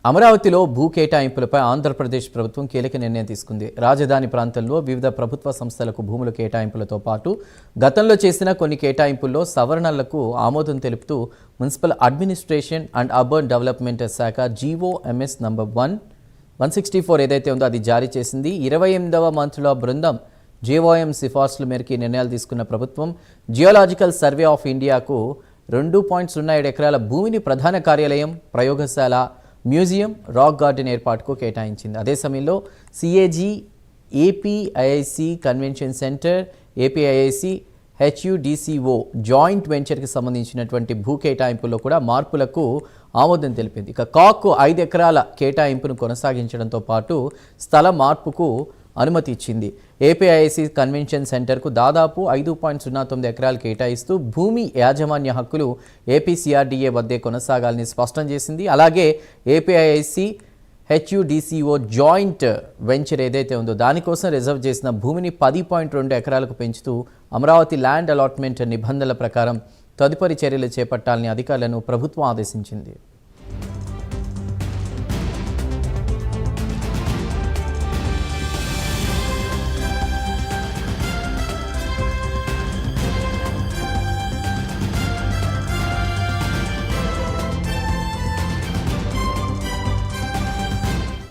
అమరావతిలో భూ కేటాయింపులపై ఆంధ్రప్రదేశ్ ప్రభుత్వం కీలక నిర్ణయం తీసుకుంది. రాజధాని ప్రాంతంలో వివిధ ప్రభుత్వ సంస్థలకు భూముల కేటాయింపులతో పాటు గతంలో చేసిన కొన్ని కేటాయింపుల్లో సవరణలకు ఆమోదం తెలుపుతూ municipal administration and urban development శాఖ జీఓఎంఎస్ నంబర్ 164 ఏదైతే ఉందో అది జారీ చేసింది. 28వ మంత్రుల బృందం జీఓఎం సిఫార్సుల మేరకు నిర్ణయాలు తీసుకున్న ప్రభుత్వం జియోలాజికల్ సర్వే ఆఫ్ ఇండియాకు 2.07 ఎకరాల భూమిని ప్రధాన కార్యాలయం, ప్రయోగశాల, మ్యూజియం, రాక్ గార్డెన్ ఏర్పాటుకు కేటాయించింది. అదే సమయంలో CAG, APIIC convention centre, APIIC, HUDCO joint వెంచర్కి సంబంధించినటువంటి భూ కేటాయింపుల్లో కూడా మార్పులకు ఆమోదం తెలిపింది. ఇక కాకు 5 ఎకరాల కేటాయింపును కొనసాగించడంతో పాటు స్థల మార్పుకు అనుమతి ఇచ్చింది. ఏపీఐఐసి కన్వెన్షన్ సెంటర్కు దాదాపు 5.09 ఎకరాలు కేటాయిస్తూ భూమి యాజమాన్య హక్కులు ఏపీసీఆర్డీఏ వద్దే కొనసాగాలని స్పష్టం చేసింది. అలాగే ఏపీఐఐసి, హెచ్యుడిసిఓ జాయింట్ వెంచర్ ఏదైతే ఉందో దానికోసం రిజర్వ్ చేసిన భూమిని 10.2 ఎకరాలకు పెంచుతూ అమరావతి ల్యాండ్ అలాట్మెంట్ నిబంధనల ప్రకారం తదుపరి చర్యలు చేపట్టాలని అధికారులను ప్రభుత్వం ఆదేశించింది.